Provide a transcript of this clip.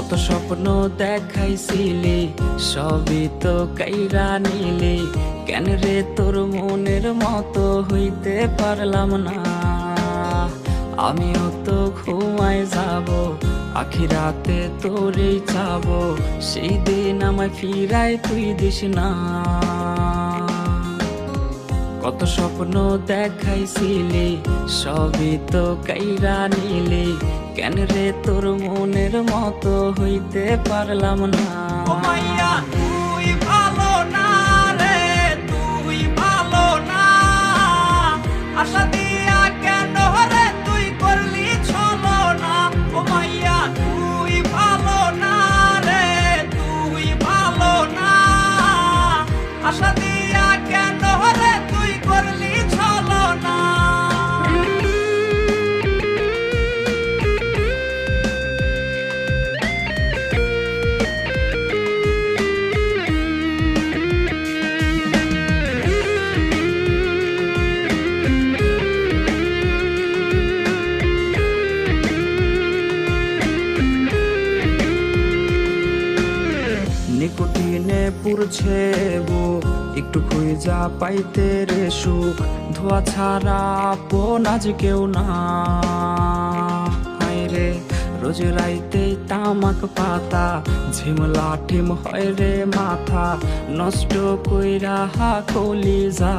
কত স্বপ্ন দেখাইছিলি সবই তো কাইরা নিলি, কেন রে তোর মনের মতো হইতে পারলাম না। আমিও তো ঘুমাই যাব, আখিরাতে তোরেই চাবো, সেই দিন আমায় ফিরাই তুই দিস না। কত স্বপ্ন দেখাইছিলি সবই তো কাইরা নিলি, কেন রে তোর মনের মতো হইতে পারলাম না। ও মাইয়া তুই ভালো না রে, তুই ভালো না, আশা দিয়া কেন রে তুই করলি ছলো না। ও মাইয়া তুই ভালো না রে, তুই ভালো না, আশা দিয়া কেন রে তুই করলি ছলো না। নিকোটিনে পুরছে বুক, একটু খুঁজা পাইতে রে সুখ, ধোয়া ছাড়া আপন আজ কেউ না। হায় রে রোজ রাইতে তামাক পাতা, ঝিমলা টিম হয় রে মাথা, নষ্ট কইরা কলিজা।